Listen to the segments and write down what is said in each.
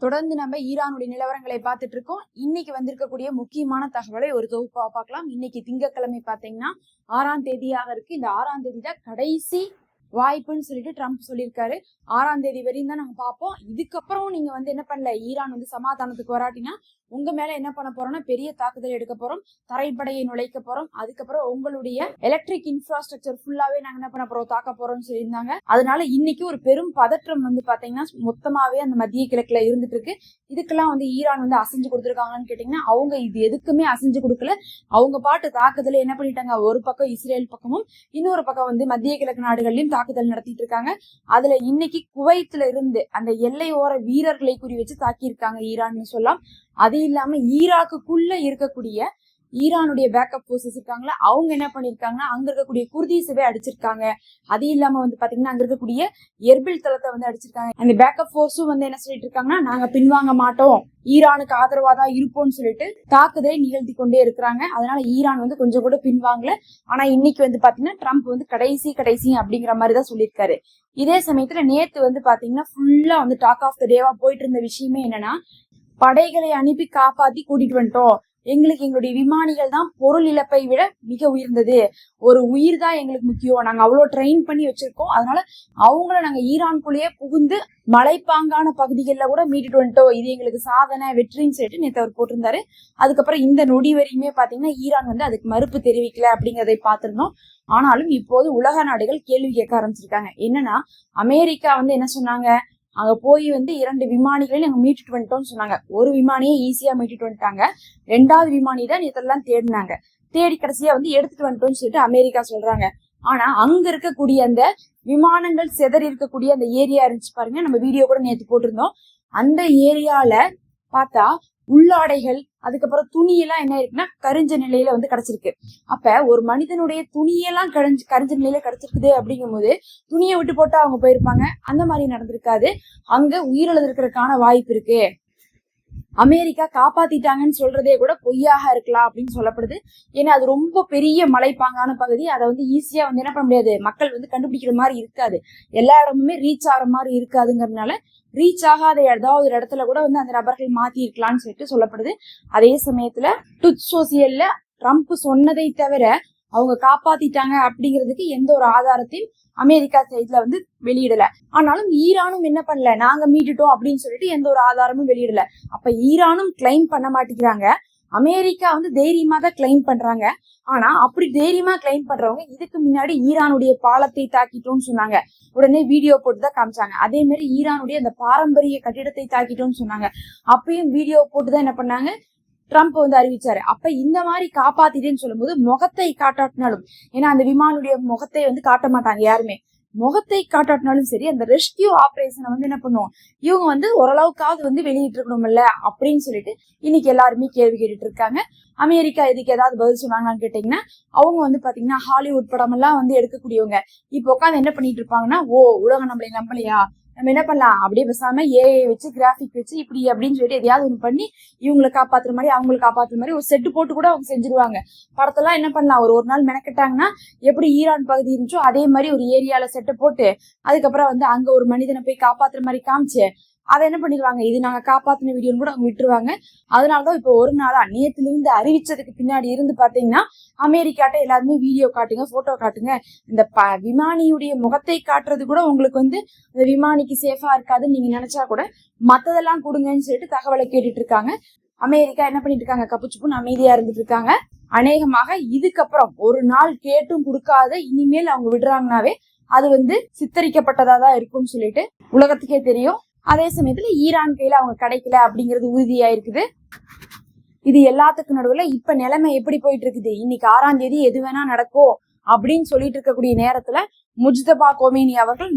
தொடர்ந்து நம்ம ஈரானுடைய நிலவரங்களை பார்த்துட்டு இருக்கோம். இன்னைக்கு வந்திருக்கக்கூடிய முக்கியமான தகவலை ஒரு தொகுப்பா பார்க்கலாம். இன்னைக்கு திங்கட்கிழமை பாத்தீங்கன்னா 6ஆம் தேதியாக இருக்கு. இந்த 6ஆம் தேதி தான் கடைசி வாய்ப்புன்னு சொல்லிட்டு ட்ரம்ப் சொல்லியிருக்காரு. 6ஆம் தேதி வரையும் தான் நாங்க பார்ப்போம். இதுக்கப்புறம் நீங்க என்ன பண்ணல, ஈரான் சமாதானத்துக்கு வராட்டினா உங்க மேல என்ன பண்ண போறோம்னா பெரிய தாக்குதல் எடுக்க போறோம், தரைப்படையை நுழைக்க போறோம், அதுக்கப்புறம் உங்களுடைய எலக்ட்ரிக் இன்ஃப்ராஸ்ட்ரக்சர் ஃபுல்லாவே நாங்க என்ன பண்ண போறோம், தாக்க போறோம்னு சொல்லியிருந்தாங்க. அதனால இன்னைக்கு ஒரு பெரும் பதற்றம் பாத்தீங்கன்னா மொத்தமாவே அந்த மத்திய கிழக்குல இருந்துட்டு இருக்கு. இதுக்கெல்லாம் ஈரான் அசைஞ்சு கொடுத்துருக்காங்கன்னு கேட்டீங்கன்னா அவங்க இது எதுக்குமே அசைஞ்சு கொடுக்கல. அவங்க பாட்டு தாக்குதலை என்ன பண்ணிட்டாங்க, ஒரு பக்கம் இஸ்ரேல் பக்கமும் இன்னொரு பக்கம் மத்திய கிழக்கு நாடுகள்லயும் தாக்குதல் நடத்திட்டு இருக்காங்க. அதுல இன்னைக்கு குவைத்துல இருந்து அந்த எல்லையோர வீரர்களை குறி வச்சு தாக்கியிருக்காங்க ஈரான்னு சொல்லலாம். அது இல்லாம ஈராக்குள்ள இருக்கக்கூடிய ஈரானுடைய பேக்கப் போர்சஸ் இருக்காங்களா, அவங்க என்ன பண்ணிருக்காங்கன்னா அங்க இருக்கக்கூடிய குர்தீஸவே அடிச்சிருக்காங்க. அது இல்லாம பாத்தீங்கன்னா அங்க இருக்கக்கூடிய எர்பில் தளத்தை அடிச்சிருக்காங்க. அந்த பேக்கப் போர்ஸும் என்ன சொல்லிட்டு இருக்காங்கன்னா நாங்க பின்வாங்க மாட்டோம், ஈரானுக்கு ஆதரவாதான் இருப்போம்னு சொல்லிட்டு தாக்குதலை நிகழ்த்தி கொண்டே இருக்கிறாங்க. அதனால ஈரான் கொஞ்சம் கூட பின்வாங்கல. ஆனா இன்னைக்கு பாத்தீங்கன்னா ட்ரம்ப் கடைசி அப்படிங்கிற மாதிரிதான் சொல்லியிருக்காரு. இதே சமயத்துல நேத்து பாத்தீங்கன்னா ஃபுல்லா டாக் ஆஃப் த டேவா போயிட்டு இருந்த விஷயமே என்னன்னா, படைகளை அனுப்பி காப்பாத்தி கூட்டிட்டு வந்துட்டோம், எங்களுக்கு எங்களுடைய விமானிகள் தான் பொருள் இழப்பை விட மிக உயர்ந்தது, ஒரு உயிர் தான் எங்களுக்கு முக்கியம், நாங்க அவ்வளவு ட்ரெயின் பண்ணி வச்சிருக்கோம், அதனால அவங்கள நாங்க ஈரானுக்குள்ளேயே புகுந்து மலைப்பாங்கான பகுதிகளில் கூட மீட்டுட்டு வந்துட்டோம், இது எங்களுக்கு சாதனை வெற்றின்னு சொல்லிட்டு நேற்று அவர் போட்டிருந்தாரு. அதுக்கப்புறம் இந்த நொடி வரையுமே பாத்தீங்கன்னா ஈரான் அதுக்கு மறுப்பு தெரிவிக்கல அப்படிங்கிறதை பார்த்திருந்தோம். ஆனாலும் இப்போது உலக நாடுகள் கேள்வி கேட்க ஆரம்பிச்சிருக்காங்க. என்னன்னா அமெரிக்கா என்ன சொன்னாங்க, அங்க போய் 2 விமானிகளையும் நாங்க மீட்டுட்டு வந்துட்டோம்னு சொன்னாங்க. ஒரு விமானியை ஈஸியா மீட்டுட்டு வந்துட்டாங்க, 2வது விமானி தான் இதெல்லாம் தேடினாங்க, தேடி கடைசியா எடுத்துட்டு வந்துட்டோம்னு சொல்லிட்டு அமெரிக்கா சொல்றாங்க. ஆனா அங்க இருக்கக்கூடிய அந்த விமானங்கள் சிதறி இருக்கக்கூடிய அந்த ஏரியா இருந்துச்சு பாருங்க, நம்ம வீடியோ கூட நேற்று போட்டிருந்தோம். அந்த ஏரியால பார்த்தா உள்ளாடைகள் அதுக்கப்புறம் துணியெல்லாம் என்ன இருக்குன்னா கரிஞ்ச நிலையில கிடைச்சிருக்கு. அப்ப ஒரு மனிதனுடைய துணியெல்லாம் கரிஞ்ச நிலையில கிடைச்சிருக்குது அப்படிங்கும் போது துணியை விட்டு போட்டா அவங்க போயிருப்பாங்க, அந்த மாதிரி நடந்திருக்காது. அங்க உயிரிழந்திருக்கிறதுக்கான வாய்ப்பு இருக்கு. அமெரிக்கா காப்பாத்திட்டாங்கன்னு சொல்றதே கூட பொய்யாக இருக்கலாம் அப்படின்னு சொல்லப்படுது. ஏன்னா அது ரொம்ப பெரிய மலைப்பாங்கான பகுதி, அதை ஈஸியா என்ன பண்ண முடியாது, மக்கள் கண்டுபிடிக்கிற மாதிரி இருக்காது, எல்லா இடமுமே ரீச் ஆகிற மாதிரி இருக்காதுங்கிறதுனால ரீச் ஆகாத ஏதாவது ஒரு இடத்துல கூட அந்த நபர்கள் மாத்தி இருக்கலாம்னு சொல்லிட்டு சொல்லப்படுது. அதே சமயத்துல ட்ரூத் சோசியல்ல ட்ரம்ப் சொன்னதை தவிர அவங்க காப்பாத்திட்டாங்க அப்படிங்கிறதுக்கு எந்த ஒரு ஆதாரத்தையும் அமெரிக்கா சைட்ல வெளியிடல. ஆனாலும் ஈரானும் என்ன பண்ணல, நாங்க மீட்டுட்டோம் அப்படின்னு சொல்லிட்டு எந்த ஒரு ஆதாரமும் வெளியிடல. அப்ப ஈரானும் கிளைம் பண்ண மாட்டேங்கிறாங்க, அமெரிக்கா தைரியமா தான் கிளைம் பண்றாங்க. ஆனா அப்படி தைரியமா கிளைம் பண்றவங்க இதுக்கு முன்னாடி ஈரானுடைய பாலத்தை தாக்கிட்டோம்னு சொன்னாங்க, உடனே வீடியோ போட்டுதான் காமிச்சாங்க. அதே மாதிரி ஈரானுடைய அந்த பாரம்பரிய கட்டிடத்தை தாக்கிட்டோம்னு சொன்னாங்க, அப்பயும் வீடியோ போட்டுதான் என்ன பண்ணாங்க ட்ரம்ப் அறிவிச்சாரு. அப்ப இந்த மாதிரி காப்பாத்திட்டேன்னு சொல்லும்போது முகத்தை காட்டாட்டினாலும், ஏன்னா அந்த விமானுடைய முகத்தை காட்ட மாட்டாங்க யாருமே, முகத்தை காட்டாட்டினாலும் சரி அந்த ரெஸ்கியூ ஆபரேஷனை என்ன பண்ணுவோம், இவங்க ஓரளவுக்காவது வெளியிட்டு இருக்கணும்ல அப்படின்னு சொல்லிட்டு இன்னைக்கு எல்லாருமே கேள்வி கேட்டுட்டு இருக்காங்க. அமெரிக்கா இதுக்கு ஏதாவது பதில் சொன்னாங்கன்னு கேட்டீங்கன்னா அவங்க பாத்தீங்கன்னா ஹாலிவுட் படம் எல்லாம் எடுக்கக்கூடியவங்க இப்ப உட்காந்து என்ன பண்ணிட்டு இருப்பாங்கன்னா, ஓ உலகம் நம்மளை நம்பலையா, நம்ம என்ன பண்ணலாம் அப்படியே பேசாம ஏஐ வச்சு கிராஃபிக் வச்சு இப்படி அப்படின்னு சொல்லிட்டு எதையாவது ஒண்ணு பண்ணி இவங்களை காப்பாத்துற மாதிரி அவங்களை காப்பாத்துற மாதிரி ஒரு செட்டு போட்டு கூட அவங்க செஞ்சிருவாங்க. படத்தெல்லாம் என்ன பண்ணலாம், ஒரு நாள் மெனக்கிட்டாங்கன்னா எப்படி ஈரான் பகுதி இருந்துச்சோ அதே மாதிரி ஒரு ஏரியால செட்டை போட்டு அதுக்கப்புறம் அங்க ஒரு மனிதனை போய் காப்பாத்துற மாதிரி காமிச்சு அதை என்ன பண்ணிடுவாங்க, இது நாங்க காப்பாத்தின வீடியோன்னு கூட அவங்க விட்டுருவாங்க. அதனாலதான் இப்ப ஒரு நாளா நேத்துல இருந்து அறிவிச்சதுக்கு பின்னாடி இருந்து பாத்தீங்கன்னா அமெரிக்காட்ட எல்லாருமே வீடியோ காட்டுங்க, போட்டோ காட்டுங்க, இந்த விமானியுடைய முகத்தை காட்டுறது கூட உங்களுக்கு இந்த விமானிக்கு சேஃபா இருக்காதுன்னு நீங்க நினைச்சா கூட மத்ததெல்லாம் கொடுங்கன்னு சொல்லிட்டு தகவலை கேட்டுட்டு இருக்காங்க. அமெரிக்கா என்ன பண்ணிட்டு இருக்காங்க, கப்புச்சுப்புன்னு அமைதியா இருந்துட்டு இருக்காங்க. அநேகமாக இதுக்கப்புறம் ஒரு நாள் கேட்டும் கொடுக்காத இனிமேல் அவங்க விடுறாங்கனாவே அது சித்தரிக்கப்பட்டதா தான் இருக்கும்னு சொல்லிட்டு உலகத்துக்கே தெரியும். அதே சமயத்துல ஈரான் கையில அவங்க கிடைக்கல அப்படிங்கிறது உறுதியா இருக்குது. இது எல்லாத்துக்கும் நடுவுல இப்ப நிலைமை எப்படி போயிட்டு இருக்குது, இன்னைக்கு 6ஆம் தேதி எது வேணா நடக்கும் அப்படின்னு சொல்லிட்டு இருக்கக்கூடிய நேரத்துல முஜ்தபா கொமேனி அவர்கள்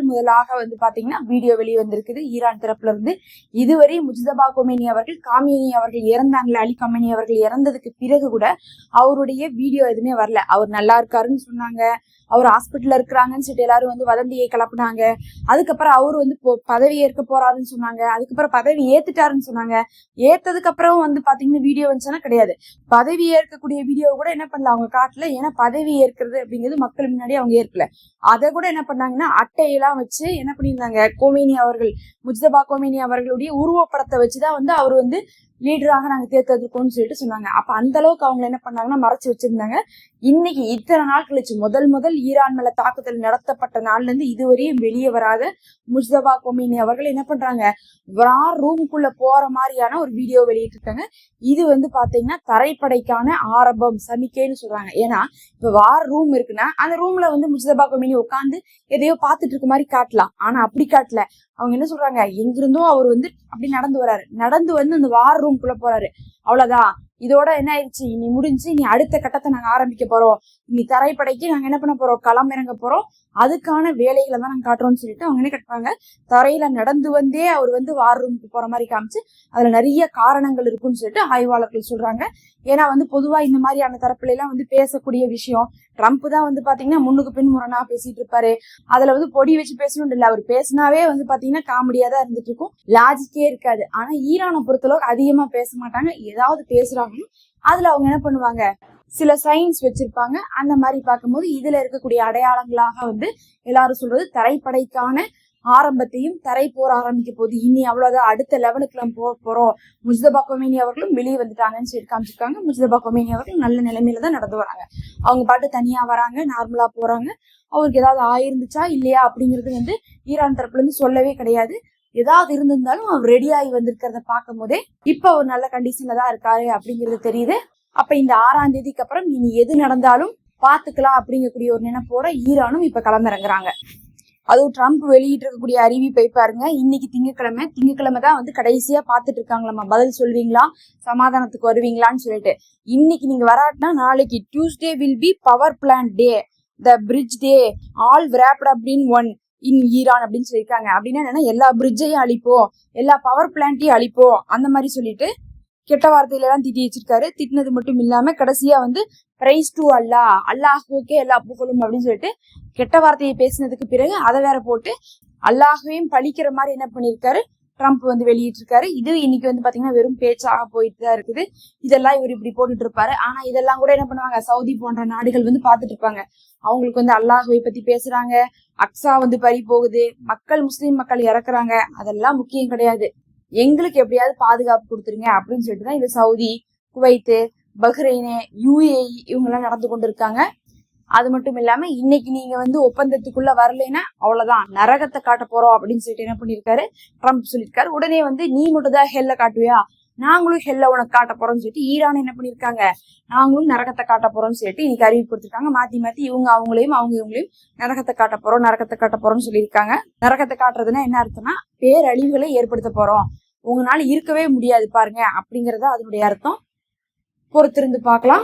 முதலாக பாத்தீங்கன்னா வீடியோ வெளியே வந்திருக்குது ஈரான் தரப்புல இருந்து. இதுவரை முஜ்தபா கொமேனி அவர்கள் காமினி அவர்கள் இறந்தாங்களே, அலி கமேனி அவர்கள் இறந்ததுக்கு பிறகு கூட அவருடைய வீடியோ எதுவுமே வரல. அவர் நல்லா இருக்காருன்னு சொன்னாங்க, அவர் ஹாஸ்பிட்டல்ல இருக்கிறாங்கன்னு சொல்லிட்டு எல்லாரும் வதந்தியை கிளப்புனாங்க. அதுக்கப்புறம் அவரு பதவி ஏற்க போறாருன்னு சொன்னாங்க, அதுக்கப்புறம் பதவி ஏத்துட்டாருன்னு சொன்னாங்க. ஏத்ததுக்கு அப்புறம் பாத்தீங்கன்னா வீடியோ வந்துச்சுன்னா கிடையாது, பதவி ஏற்கக்கூடிய வீடியோ கூட என்ன பண்ணல அவங்க காட்டல. ஏன்னா பதவி ஏற்கிறது அப்படிங்கிறது மக்கள் முன்னாடி அவங்க ஏற்கல, அதை கூட என்ன பண்ணாங்கன்னா அட்டையெல்லாம் வச்சு என்ன பண்ணியிருந்தாங்க, கொமேனி அவர்கள், முஜ்தபா கொமேனி அவர்களுடைய உருவப்படத்தை வச்சுதான் வந்து அவர் வந்து லீடராக நாங்க தேர்ந்தெடுக்கோம்னு சொல்லிட்டு சொன்னாங்க. அப்ப அந்த அளவுக்கு அவங்க என்ன பண்ணாங்கன்னா மறைச்சு வச்சிருந்தாங்க. இன்னைக்கு இத்தனை நாள் கழிச்சு முதல் ஈரான் மேல தாக்குதல் நடத்தப்பட்ட நாள்ல இருந்து இதுவரையும் வெளியே வராத முஜ்தபா கொமேனி அவர்கள் என்ன பண்றாங்க, வார் ரூமுக்குள்ள போற மாதிரியான ஒரு வீடியோ வெளியிட்டு இருக்காங்க. இது வந்து பாத்தீங்கன்னா தரைப்படைக்கான ஆரம்பம், சமிக்கைன்னு சொல்றாங்க. ஏன்னா இப்ப வார் ரூம் இருக்குன்னா அந்த ரூம்ல வந்து முஜ்தபா கொமேனி உட்காந்து எதையோ பாத்துட்டு இருக்க மாதிரி காட்டலாம். ஆனா அப்படி காட்டல. அவங்க என்ன சொல்றாங்க, எங்கிருந்தோ அவர் வந்து அப்படி நடந்து வராரு, நடந்து வந்து அந்த வார் ரூம்குள்ள போறாரு. அவ்வளவுதான், இதோட என்ன ஆயிடுச்சு, இனி முடிஞ்சு, இனி அடுத்த கட்டத்தை நாங்க ஆரம்பிக்க போறோம், இனி தரைப்படைக்கு நாங்க என்ன பண்ண போறோம், களம் இறங்க போறோம், அதுக்கான வேலைகளை தான் நாங்க காட்டுறோம்னு சொல்லிட்டு அவங்க என்ன கட்டுறாங்க, தரையில நடந்து வந்தே அவர் வந்து வார் ரூமுக்கு போற மாதிரி காமிச்சு அதுல நிறைய காரணங்கள் இருக்குன்னு சொல்லிட்டு ஆய்வாளர்கள் சொல்றாங்க. ஏன்னா வந்து பொதுவா இந்த மாதிரியான தரப்புல எல்லாம் வந்து பேசக்கூடிய விஷயம், ட்ரம்ப் தான் வந்து பாத்தீங்கன்னா முன்னுக்கு பின் முரணா பேசிட்டு இருப்பாரு. அதுல வந்து பொடி வச்சு பேசணும் இல்ல, அவர் பேசினாவே வந்து பாத்தீங்கன்னா காமெடியா தான் இருந்துட்டு இருக்கும், லாஜிக்கே இருக்காது. ஆனா ஈரானை பொறுத்தளவுக்கு அதிகமா பேச மாட்டாங்க. ஏதாவது பேசுறாங்க அதுல அவங்க என்ன பண்ணுவாங்க, சில சயின்ஸ் வச்சிருப்பாங்க. அந்த மாதிரி பார்க்கும்போது இதுல இருக்கக்கூடிய அடையாளங்களாக வந்து எல்லாரும் சொல்றது தரைப்படைக்கான ஆரம்பத்தையும், தரை போர் ஆரம்பிக்க போது, இனி அவ்வளவுதான், அடுத்த லெவலுக்கு நம்ம போறோம், முஜ்தபா கொமேனி அவர்களும் வெளியே வந்துட்டாங்கன்னு சொல்லி காமிச்சிருக்காங்க. முஜ்தபா கொமேனி அவர்கள் நல்ல நிலைமையில தான் நடந்து வராங்க. அவங்க பாட்டு தனியா வராங்க, நார்மலா போறாங்க. அவருக்கு ஏதாவது ஆயிருந்துச்சா இல்லையா அப்படிங்கிறது வந்து ஈரான் தரப்புல இருந்து சொல்லவே கிடையாது. ஏதாவது இருந்திருந்தாலும் அவர் ரெடி ஆகி வந்திருக்கிறத பார்க்கும் போதே இப்ப ஒரு நல்ல கண்டிஷன்ல தான் இருக்காரு அப்படிங்கிறது தெரியுது. அப்ப இந்த 6ஆம் தேதிக்கு அப்புறம் இனி எது நடந்தாலும் பாத்துக்கலாம் அப்படிங்கக்கூடிய ஒரு நினைப்போட ஈரானும் இப்ப களமிறங்குறாங்க. அதுவும் ட்ரம்ப் வெளியிட்டு இருக்கக்கூடிய அறிவிப்பை பாருங்க. இன்னைக்கு திங்கக்கிழமை தான் வந்து கடைசியா பாத்துட்டு இருக்காங்களாமா, பதில் சொல்வீங்களா, சமாதானத்துக்கு வருவீங்களான்னு சொல்லிட்டு. இன்னைக்கு நீங்க வராட்டினா நாளைக்கு Tuesday will be power plant day, the bridge day, all wrapped அப்படின்னு ஒன் இன் ஈரான் அப்படின்னு சொல்லியிருக்காங்க. அப்படின்னா என்னன்னா, எல்லா பிரிட்ஜையும் அழிப்போம், எல்லா பவர் பிளான்ட்டையும் அழிப்போம், அந்த மாதிரி சொல்லிட்டு கெட்ட வார்த்தையில எல்லாம் திட்டி வச்சிருக்காரு. திட்டினது மட்டும் இல்லாம கடைசியா வந்து பிரைஸ் டு அல்லாஹ், அல்லாஹுக்கே எல்லா புகழும் அப்படின்னு சொல்லிட்டு கெட்ட வார்த்தையை பேசினதுக்கு பிறகு அதை வேற போட்டு அல்லாஹையும் பழிக்கிற மாதிரி என்ன பண்ணிருக்காரு ட்ரம்ப் வந்து வெளியிட்டு இருக்காரு. இது இன்னைக்கு வந்து பாத்தீங்கன்னா வெறும் பேச்சாக போயிட்டு தான் இருக்குது. இதெல்லாம் இவர் இப்படி போட்டுட்டு இருப்பாரு. ஆனா இதெல்லாம் கூட என்ன பண்ணுவாங்க, சவுதி போன்ற நாடுகள் வந்து பாத்துட்டு இருப்பாங்க. அவங்களுக்கு வந்து அல்லாஹுவை பத்தி பேசுறாங்க, அக்ஸா வந்து பறி போகுது, முஸ்லீம் மக்கள் இறக்குறாங்க, அதெல்லாம் முக்கியம் கிடையாது, எங்களுக்கு எப்படியாவது பாதுகாப்பு கொடுத்துருங்க அப்படின்னு சொல்லிட்டு தான் இந்த சவுதி, குவைத்து, பஹ்ரைனு, UAE இவங்க எல்லாம் நடந்து கொண்டு இருக்காங்க. அது மட்டும் இல்லாம இன்னைக்கு நீங்க வந்து ஒப்பந்தத்துக்குள்ள வரலைன்னா அவ்வளவுதான், நரகத்தை காட்ட போறோம் அப்படின்னு சொல்லிட்டு என்ன பண்ணிருக்காரு ட்ரம்ப் சொல்லியிருக்காரு. உடனே வந்து நீ மட்டும் தான் ஹெல்ல காட்டுவியா, நாங்களும் ஹெல்ல உனக்கு காட்ட போறோம்னு சொல்லிட்டு ஈரான் என்ன பண்ணிருக்காங்க, நாங்களும் நரகத்தை காட்ட போறோம்னு சொல்லிட்டு இன்னைக்கு அறிவிப்பு கொடுத்துருக்காங்க. மாத்தி இவங்க அவங்களையும் இவங்களையும் நரகத்தை காட்ட போறோம்னு சொல்லியிருக்காங்க. நரகத்தை காட்டுறதுன்னா என்ன அர்த்தம்னா, பேரழிவுகளை ஏற்படுத்த போறோம், உங்களால இருக்கவே முடியாது பாருங்க அப்படிங்கறத அதனுடைய அர்த்தம். பொறுத்திருந்து பார்க்கலாம்.